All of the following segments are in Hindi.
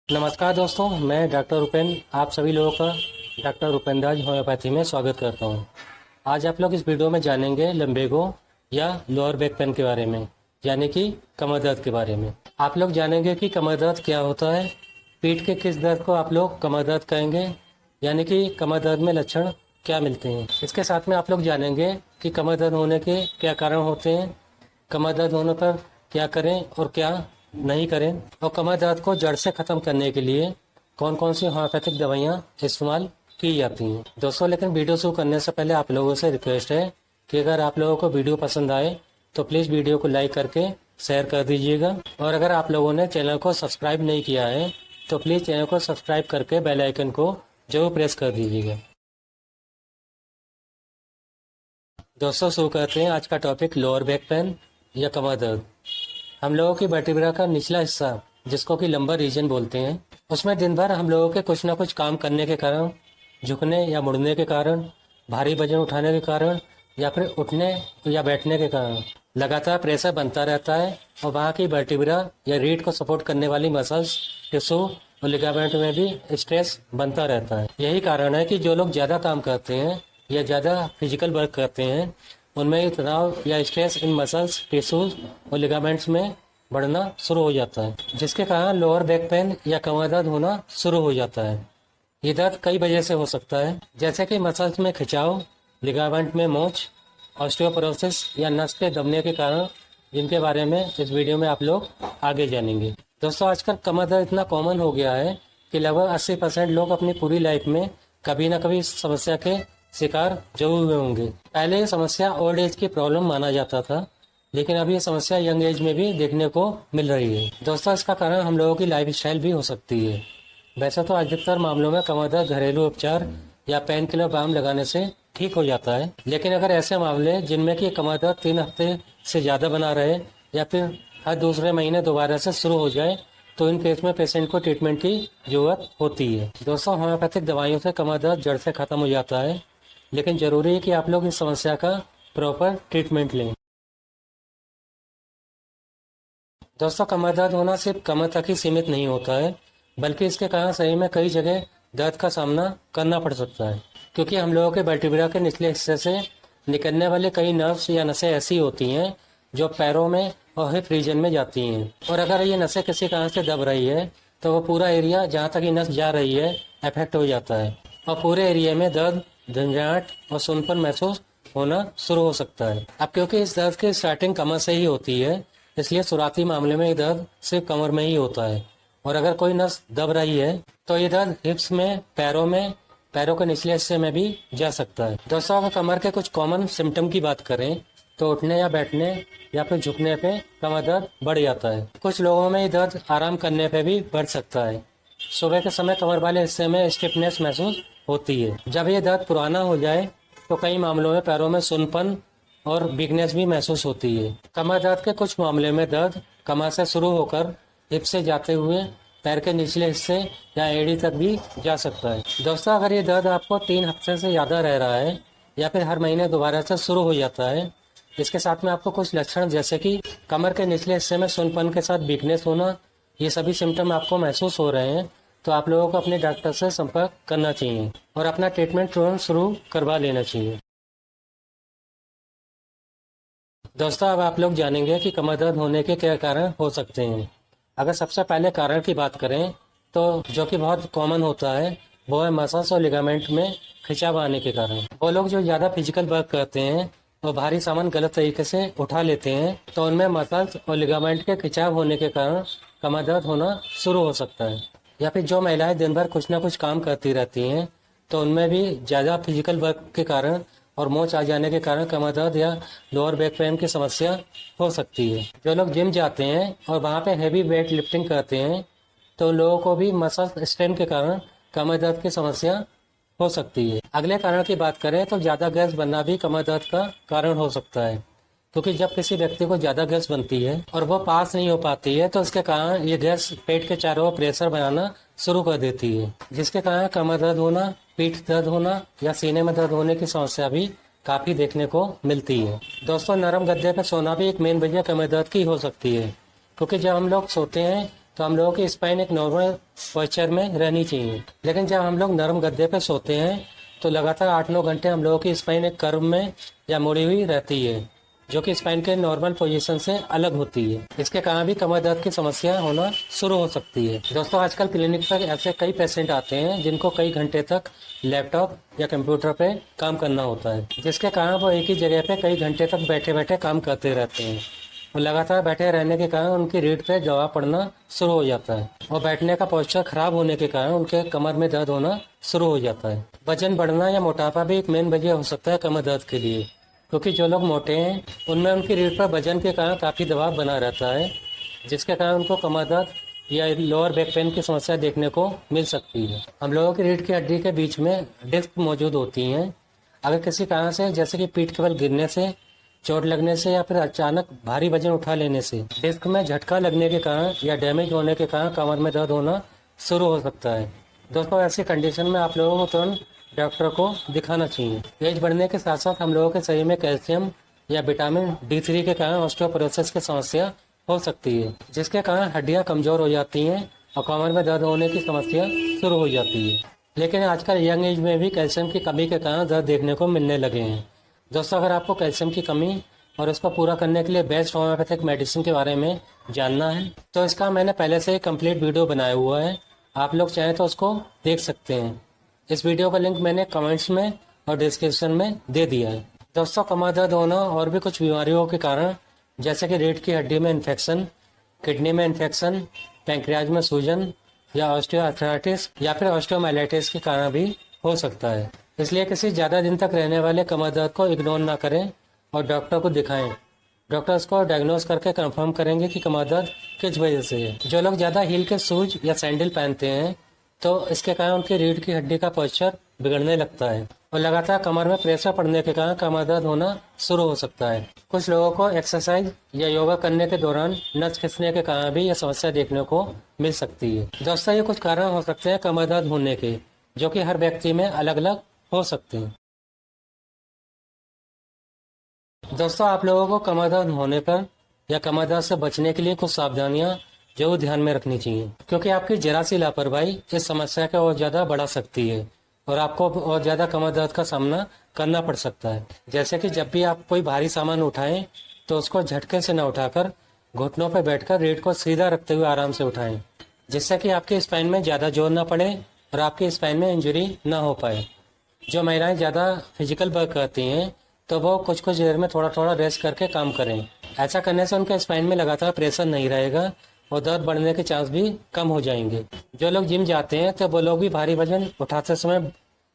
नमस्कार दोस्तों, मैं डॉक्टर उपेंद्र आप सभी लोगों का डॉक्टर उपेंद्राज होम्योपैथी में स्वागत करता हूं। आज आप लोग इस वीडियो में जानेंगे लम्बेगो या लोअर बैक पेन के बारे में, यानी कि कमर दर्द के बारे में। आप लोग जानेंगे कि कमर दर्द क्या होता है, पीठ के किस दर्द को आप लोग कमर दर्द कहेंगे, यानी कि कमर दर्द में लक्षण क्या मिलते हैं। इसके साथ में आप लोग जानेंगे कि कमर दर्द होने के क्या कारण होते हैं, कमर दर्द होने पर क्या करें और क्या नहीं करें, और कमर दर्द को जड़ से ख़त्म करने के लिए कौन कौन सी होम्योपैथिक दवाइयाँ इस्तेमाल की जाती हैं। दोस्तों, लेकिन वीडियो शुरू करने से पहले आप लोगों से रिक्वेस्ट है कि अगर आप लोगों को वीडियो पसंद आए तो प्लीज़ वीडियो को लाइक करके शेयर कर दीजिएगा, और अगर आप लोगों ने चैनल को सब्सक्राइब नहीं किया है तो प्लीज़ चैनल को सब्सक्राइब करके बेल आइकन को जरूर प्रेस कर दीजिएगा। दोस्तों, शुरू करते हैं आज का टॉपिक, लोअर बैक पेन या कमर दर्द। हम लोगों की वर्टिब्रा का निचला हिस्सा, जिसको कि लंबर रीजन बोलते हैं, उसमें दिन भर हम लोगों के कुछ ना कुछ काम करने के कारण, झुकने या मुड़ने के कारण, भारी वजन उठाने के कारण या फिर उठने या बैठने के कारण लगातार प्रेशर बनता रहता है, और वहाँ की वर्टिब्रा या रीढ़ को सपोर्ट करने वाली मसल्स, टिश्यू और लिगामेंट में भी स्ट्रेस बनता रहता है। यही कारण है कि जो लोग ज़्यादा काम करते हैं या ज़्यादा फिजिकल वर्क करते हैं, उनमें तनाव या स्ट्रेस इन मसल्स, टिश्यूज और लिगामेंट्स में बढ़ना शुरू हो जाता है, जिसके कारण लोअर बैक पेन या कमर दर्द होना शुरू हो जाता है। ये दर्द कई वजह से हो सकता है, जैसे कि मसल्स में खिंचाव, लिगामेंट में मोच, ऑस्टियोपोरोसिस या नस के दबने के कारण, जिनके बारे में इस वीडियो में आप लोग आगे जानेंगे। दोस्तों, आजकल कमर दर्द इतना कॉमन हो गया है कि लगभग 80% लोग अपनी पूरी लाइफ में कभी ना कभी इस समस्या के शिकार जरूर हुए होंगे। पहले ये समस्या ओल्ड एज की प्रॉब्लम माना जाता था, लेकिन अभी ये समस्या यंग एज में भी देखने को मिल रही है। दोस्तों, इसका कारण हम लोगों की लाइफ स्टाइल भी हो सकती है। वैसे तो अधिकतर मामलों में कमर दर्द घरेलू उपचार या पेन किलर बाम लगाने से ठीक हो जाता है, लेकिन अगर ऐसे मामले जिनमें कि कमर दर्द 3 हफ्ते से ज़्यादा बना रहे या फिर हर दूसरे महीने दोबारा से शुरू हो जाए, तो इन केस में पेशेंट को ट्रीटमेंट की जरूरत होती है। दोस्तों, होम्योपैथिक दवाइयों से कमर दर्द जड़ से खत्म हो जाता है, लेकिन जरूरी है कि आप लोग इस समस्या का प्रॉपर ट्रीटमेंट लें। दोस्तों, कमर दर्द होना सिर्फ कमर तक ही सीमित नहीं होता है, बल्कि इसके कारण शरीर में कई जगह दर्द का सामना करना पड़ सकता है, क्योंकि हम लोगों के वर्टिब्रा के निचले हिस्से से निकलने वाले कई नर्व्स या नसें ऐसी होती हैं जो पैरों में और हिप रीजन में जाती हैं, और अगर ये नसें किसी कारण से दब रही है तो वो पूरा एरिया जहाँ तक ये नस जा रही है अफेक्ट हो जाता है, और पूरे एरिया में दर्द, झंझनाहट और सूनपन महसूस होना शुरू हो सकता है। अब क्योंकि इस दर्द की स्टार्टिंग कमर से ही होती है, इसलिए शुरुआती मामले में ये दर्द सिर्फ कमर में ही होता है, और अगर कोई नस दब रही है तो ये दर्द हिप्स में, पैरों के निचले हिस्से में भी जा सकता है। दोस्तों, अगर कमर के कुछ कॉमन सिम्टम की बात करें तो उठने या बैठने या फिर झुकने पे कमर दर्द बढ़ जाता है। कुछ लोगों में ये दर्द आराम करने पे भी बढ़ सकता है। सुबह के समय कमर वाले हिस्से में स्टिफनेस महसूस होती है। जब ये दर्द पुराना हो जाए तो कई मामलों में पैरों में सुनपन और वीकनेस भी महसूस होती है। कमर दर्द के कुछ मामले में दर्द कमर से शुरू होकर हिप से जाते हुए पैर के निचले हिस्से या एड़ी तक भी जा सकता है। दोस्तों, अगर ये दर्द आपको 3 हफ्ते से ज़्यादा रह रहा है या फिर हर महीने दोबारा से शुरू हो जाता है, इसके साथ में आपको कुछ लक्षण जैसे कि कमर के निचले हिस्से में सुनपन के साथ वीकनेस होना, ये सभी सिम्टम आपको महसूस हो रहे हैं, तो आप लोगों को अपने डॉक्टर से संपर्क करना चाहिए और अपना ट्रीटमेंट तुरंत शुरू करवा लेना चाहिए। दोस्तों, अब आप लोग जानेंगे कि कमर दर्द होने के क्या कारण हो सकते हैं। अगर सबसे पहले कारण की बात करें तो जो कि बहुत कॉमन होता है, वो है मसल्स और लिगामेंट में खिंचाव आने के कारण। वो लोग जो ज़्यादा फिजिकल वर्क करते हैं और भारी सामान गलत तरीके से उठा लेते हैं, तो उनमें मसल्स और लिगामेंट के खिंचाव होने के कारण कमर दर्द होना शुरू हो सकता है। या फिर जो महिलाएं दिन भर कुछ ना कुछ काम करती रहती हैं, तो उनमें भी ज़्यादा फिजिकल वर्क के कारण और मोच आ जाने के कारण कमर दर्द या लोअर बैक पेन की समस्या हो सकती है। जो लोग जिम जाते हैं और वहाँ पे हैवी वेट लिफ्टिंग करते हैं, तो लोगों को भी मसल स्ट्रेन के कारण कमर दर्द की समस्या हो सकती है। अगले कारण की बात करें तो ज़्यादा गैस बनना भी कमर दर्द का कारण हो सकता है, क्योंकि जब किसी व्यक्ति को ज़्यादा गैस बनती है और वो पास नहीं हो पाती है, तो इसके कारण ये गैस पेट के चारों ओर प्रेशर बनाना शुरू कर देती है, जिसके कारण कमर दर्द होना, पीठ दर्द होना या सीने में दर्द होने की समस्या भी काफ़ी देखने को मिलती है। दोस्तों, नरम गद्दे पर सोना भी एक मेन वजह कमर दर्द की हो सकती है, क्योंकि जब हम लोग सोते हैं तो हम लोगों की स्पाइन एक नॉर्मल पोस्चर में रहनी चाहिए। लेकिन जब हम लोग नरम गद्दे पे सोते हैं तो लगातार 8-9 घंटे हम लोगों की स्पाइन एक कर्व में या मुड़ी हुई रहती है, जो कि स्पाइन के नॉर्मल पोजीशन से अलग होती है। इसके कारण भी कमर दर्द की समस्या होना शुरू हो सकती है। दोस्तों, आजकल क्लिनिक पर ऐसे कई पेशेंट आते हैं जिनको कई घंटे तक लैपटॉप या कंप्यूटर पे काम करना होता है, जिसके कारण वो एक ही जगह पे कई घंटे तक बैठे बैठे काम करते रहते हैं और लगातार बैठे रहने के कारण उनकी रीढ़ पे दबाव पड़ना शुरू हो जाता है और बैठने का पोस्चर खराब होने के कारण उनके कमर में दर्द होना शुरू हो जाता है। वजन बढ़ना या मोटापा भी एक मेन वजह हो सकता है कमर दर्द के लिए, क्योंकि जो लोग मोटे हैं उनमें उनकी रीढ़ पर वजन के कारण काफ़ी दबाव बना रहता है, जिसके कारण उनको कमर दर्द या लोअर बैक पेन की समस्या देखने को मिल सकती है। हम लोगों की रीढ़ की हड्डी के बीच में डिस्क मौजूद होती हैं। अगर किसी कारण से, जैसे कि पीठ के बल गिरने से, चोट लगने से या फिर अचानक भारी वजन उठा लेने से डिस्क में झटका लगने के कारण या डैमेज होने के कारण कमर में दर्द होना शुरू हो सकता है। दोस्तों, ऐसी कंडीशन में आप लोगों को तुरंत डॉक्टर को दिखाना चाहिए। एज बढ़ने के साथ साथ हम लोगों के शरीर में कैल्शियम या विटामिन D3 के कारण ऑस्टियोपोरोसिस की समस्या हो सकती है, जिसके कारण हड्डियां कमजोर हो जाती हैं और कमर में दर्द होने की समस्या शुरू हो जाती है। लेकिन आजकल यंग एज में भी कैल्शियम की कमी के कारण दर्द देखने को मिलने लगे हैं। दोस्तों, अगर आपको कैल्शियम की कमी और उसको पूरा करने के लिए बेस्ट होम्योपैथिक मेडिसिन के बारे में जानना है तो इसका मैंने पहले से कंप्लीट वीडियो बनाया हुआ है, आप लोग चाहें तो उसको देख सकते हैं। इस वीडियो का लिंक मैंने कमेंट्स में और डिस्क्रिप्शन में दे दिया है। दोस्तों, कमर दर्द होना और भी कुछ बीमारियों के कारण, जैसे कि रीढ़ की हड्डी में इन्फेक्शन, किडनी में इन्फेक्शन, पैंक्रियाज में सूजन या ऑस्टियोआर्थराइटिस या फिर ऑस्टियोमाइलाइटिस के कारण भी हो सकता है। इसलिए किसी ज़्यादा दिन तक रहने वाले कमर दर्द को इग्नोर ना करें और डॉक्टर को दिखाएं। डॉक्टर्स को डायग्नोज करके कंफर्म करेंगे कि कमर दर्द किस वजह से है। जो लोग ज़्यादा हील के शूज या सैंडल पहनते हैं तो इसके कारण उनकी रीढ़ की हड्डी का पोस्चर बिगड़ने लगता है और लगातार कमर में प्रेशर पड़ने के कारण कमर दर्द होना शुरू हो सकता है। कुछ लोगों को एक्सरसाइज या योगा करने के दौरान नस खिंचने के कारण भी यह समस्या देखने को मिल सकती है। दोस्तों, ये कुछ कारण हो सकते हैं कमर दर्द होने के, जो कि हर व्यक्ति में अलग अलग हो सकते हैं। दोस्तों, आप लोगों को कमर दर्द होने पर या कमर दर्द से बचने के लिए कुछ सावधानियां जरूर ध्यान में रखनी चाहिए, क्योंकि आपकी जरा सी लापरवाही इस समस्या को और ज्यादा बढ़ा सकती है और आपको और ज्यादा कमर दर्द का सामना करना पड़ सकता है। जैसे कि जब भी आप कोई भारी सामान उठाएं तो उसको झटके से न उठाकर घुटनों पर बैठकर रीढ़ को सीधा रखते हुए आराम से उठाएं, जिससे कि आपकी स्पाइन में ज्यादा जोर न पड़े और आपकी स्पाइन में इंजरी न हो पाए। जो महिलाएं ज़्यादा फिजिकल वर्क करती हैं तो वो कुछ कुछ देर में थोड़ा थोड़ा रेस्ट करके काम करें। ऐसा करने से उनके स्पाइन में लगातार प्रेशर नहीं रहेगा और दर्द बढ़ने के चांस भी कम हो जाएंगे। जो लोग जिम जाते हैं तो वो लोग भी भारी वजन उठाते समय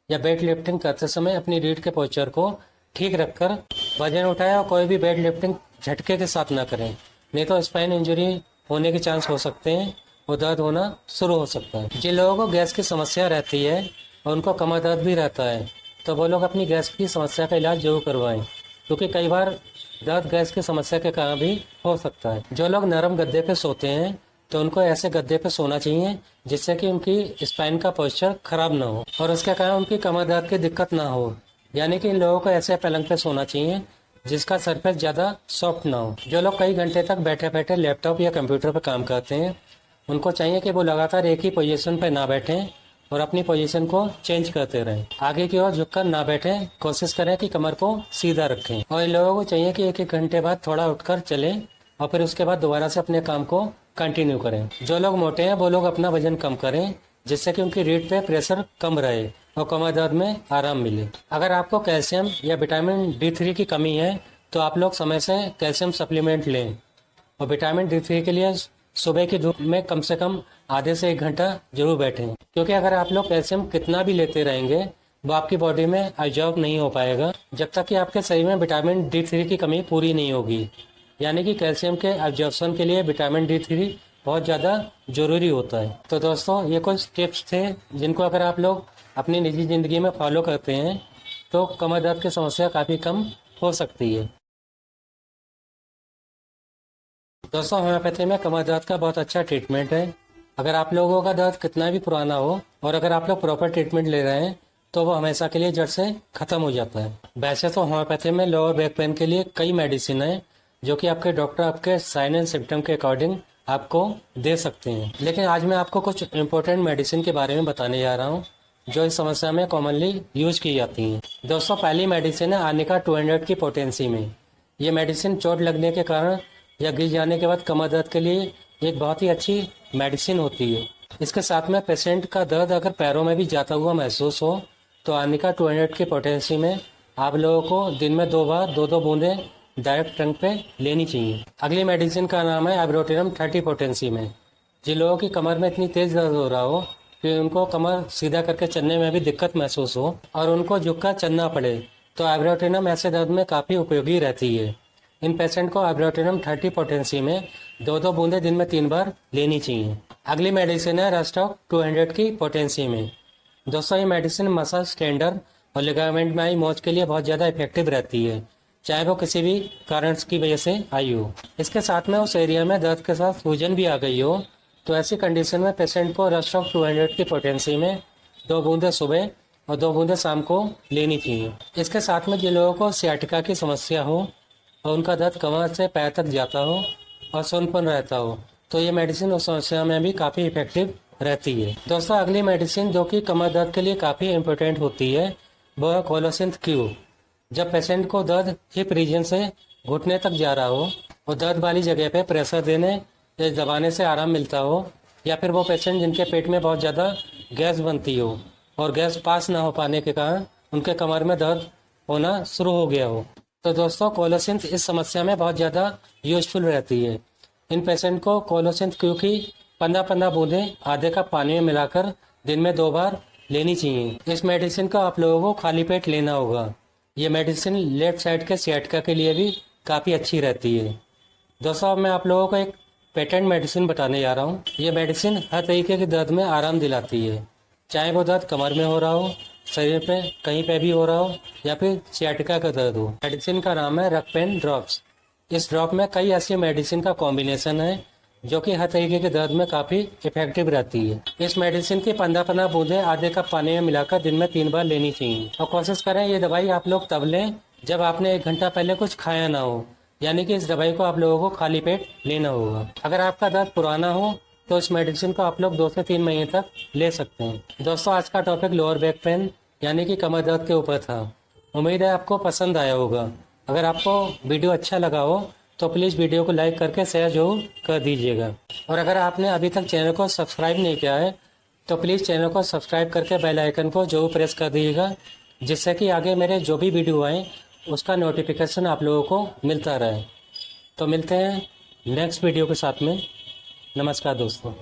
या वेट लिफ्टिंग करते समय अपनी रीढ़ के पोस्चर को ठीक रखकर वजन उठाएं और कोई भी वेट लिफ्टिंग झटके के साथ ना करें, नहीं तो स्पाइन इंजरी होने के चांस हो सकते हैं और दर्द होना शुरू हो सकता है। जिन लोगों को गैस की समस्या रहती है और उनको कमर दर्द भी रहता है तो वो लोग अपनी गैस की समस्या का इलाज जरूर करवाएं, क्योंकि कई बार दर्द गैस की समस्या के कारण भी हो सकता है। जो लोग नरम गद्दे पे सोते हैं तो उनको ऐसे गद्दे पे सोना चाहिए जिससे कि उनकी स्पाइन का पोस्चर खराब ना हो और उसके कारण उनकी कमर दर्द की दिक्कत ना हो। यानी कि इन लोगों को ऐसे पलंग पे सोना चाहिए जिसका सरफेस ज़्यादा सॉफ्ट ना हो। जो लोग कई घंटे तक बैठे बैठे लैपटॉप या कंप्यूटर पर काम करते हैं उनको चाहिए कि वो लगातार एक ही पोजीशन पर ना बैठें और अपनी पोजीशन को चेंज करते रहें। आगे की ओर झुककर ना बैठें, कोशिश करें कि कमर को सीधा रखें। और इन लोगों को चाहिए कि एक एक घंटे बाद थोड़ा उठकर चलें और फिर उसके बाद दोबारा से अपने काम को कंटिन्यू करें। जो लोग मोटे हैं वो लोग अपना वजन कम करें जिससे कि उनकी रीढ़ पे प्रेशर कम रहे और कमर दर्द में आराम मिले। अगर आपको कैल्शियम या विटामिन D3 की कमी है तो आप लोग समय से कैल्शियम सप्लीमेंट लें और विटामिन D3 के लिए सुबह की धूप में कम से कम आधे से 1 घंटा जरूर बैठें, क्योंकि अगर आप लोग कैल्शियम कितना भी लेते रहेंगे वो आपकी बॉडी में एब्जॉर्ब नहीं हो पाएगा जब तक कि आपके शरीर में विटामिन D3 की कमी पूरी नहीं होगी। यानी कि कैल्शियम के एब्जॉर्प्शन के लिए विटामिन D3 बहुत ज़्यादा जरूरी होता है। तो दोस्तों, ये कुछ टिप्स थे जिनको अगर आप लोग अपनी निजी ज़िंदगी में फॉलो करते हैं तो कमर दर्द की समस्या काफ़ी कम हो सकती है। दोस्तों, होम्योपैथी में कमर दर्द का बहुत अच्छा ट्रीटमेंट है। अगर आप लोगों का दर्द कितना भी पुराना हो और अगर आप लोग प्रॉपर ट्रीटमेंट ले रहे हैं तो वो हमेशा के लिए जड़ से खत्म हो जाता है। वैसे तो होम्योपैथी में लोअर बैक पेन के लिए कई मेडिसिन है जो कि आपके डॉक्टर आपके साइन एंड सिम्टम के अकॉर्डिंग आपको दे सकते हैं। लेकिन आज मैं आपको कुछ इम्पोर्टेंट मेडिसिन के बारे में बताने जा रहा हूँ जो इस समस्या में कॉमनली यूज की जाती हैं। दोस्तों, पहली मेडिसिन है आर्निका 200 की पोटेंसी में। ये मेडिसिन चोट लगने के कारण या गिर जाने के बाद कमर दर्द के लिए एक बहुत ही अच्छी मेडिसिन होती है। इसके साथ में पेशेंट का दर्द अगर पैरों में भी जाता हुआ महसूस हो तो आर्निका 200 की पोटेंसी में आप लोगों को दिन में 2 बार 2-2 बूंदें डायरेक्ट टंग पे लेनी चाहिए। अगली मेडिसिन का नाम है आइब्रोटिनम 30 पोटेंसी में। जिन लोगों की कमर में इतनी तेज दर्द हो रहा हो कि उनको कमर सीधा करके चलने में भी दिक्कत महसूस हो और उनको झुककर चलना पड़े, तो आइब्रोटिनम ऐसे दर्द में काफ़ी उपयोगी रहती है। इन पेशेंट को आइब्रोटिनम 30 पोटेंसी में 2-2 बूंदें दिन में 3 बार लेनी चाहिए। अगली मेडिसिन है रेस्टॉक 200 की पोटेंसी में। दोस्तों, ये मेडिसिन मसल टेंडर और लिगामेंट में आई मोच के लिए बहुत ज़्यादा इफेक्टिव रहती है, चाहे वो किसी भी कारण की वजह से आई हो। इसके साथ में उस एरिया में दर्द के साथ सूजन भी आ गई हो तो ऐसी कंडीशन में पेशेंट को रेस्टॉक 200 की पोटेंसी में 2 बूंदें सुबह और 2 बूंदें शाम को लेनी चाहिए। इसके साथ में जिन लोगों को सियाटिका की समस्या हो और उनका दर्द कमर से पैर तक जाता हो और सुनपन रहता हो तो ये मेडिसिन उस समस्या में भी काफ़ी इफेक्टिव रहती है। दोस्तों, अगली मेडिसिन जो कि कमर दर्द के लिए काफ़ी इम्पोर्टेंट होती है वो है कोलोसिंथ क्यू। जब पेशेंट को दर्द हिप रीजन से घुटने तक जा रहा हो और दर्द वाली जगह पे प्रेशर देने या दबाने से आराम मिलता हो, या फिर वो पेशेंट जिनके पेट में बहुत ज़्यादा गैस बनती हो और गैस पास ना हो पाने के कारण उनके कमर में दर्द होना शुरू हो गया हो, तो दोस्तों कोलोसिंथ इस समस्या में बहुत ज़्यादा यूजफुल रहती है। इन पेशेंट को कोलोसिंथ क्यू की 15-15 बूंदें आधे कप पानी में मिलाकर दिन में 2 बार लेनी चाहिए। इस मेडिसिन को आप लोगों को खाली पेट लेना होगा। ये मेडिसिन लेफ्ट साइड के सियाटिका के लिए भी काफ़ी अच्छी रहती है। दोस्तों, अब मैं आप लोगों को एक पेटेंट मेडिसिन बताने जा रहा हूँ। ये मेडिसिन हर तरीके के दर्द में आराम दिलाती है, चाहे वो दर्द कमर में हो रहा हो, शरीर पे कहीं पे भी हो रहा हो या फिर सियाटिका का दर्द हो। मेडिसिन का नाम है रकपेन ड्रॉप्स। इस ड्रॉप में कई ऐसी मेडिसिन का कॉम्बिनेशन है जो कि हर तरीके के दर्द में काफ़ी इफेक्टिव रहती है। इस मेडिसिन की 15-15 बूंदें आधे कप पानी में मिलाकर दिन में 3 बार लेनी चाहिए और कोशिश करें ये दवाई आप लोग तब लें जब आपने 1 घंटा पहले कुछ खाया ना हो, यानी कि इस दवाई को आप लोगों को खाली पेट लेना होगा। अगर आपका दर्द पुराना हो तो इस मेडिसिन को आप लोग 2 से 3 महीने तक ले सकते हैं। दोस्तों, आज का टॉपिक लोअर बैक पेन यानी कि कमर दर्द के ऊपर था। उम्मीद है आपको पसंद आया होगा। अगर आपको वीडियो अच्छा लगा हो तो प्लीज़ वीडियो को लाइक करके शेयर जरूर कर दीजिएगा। और अगर आपने अभी तक चैनल को सब्सक्राइब नहीं किया है तो प्लीज़ चैनल को सब्सक्राइब करके बेल आइकन को जरूर प्रेस कर दीजिएगा, जिससे कि आगे मेरे जो भी वीडियो आए उसका नोटिफिकेशन आप लोगों को मिलता रहे। तो मिलते हैं नेक्स्ट वीडियो के साथ में। नमस्कार दोस्तों।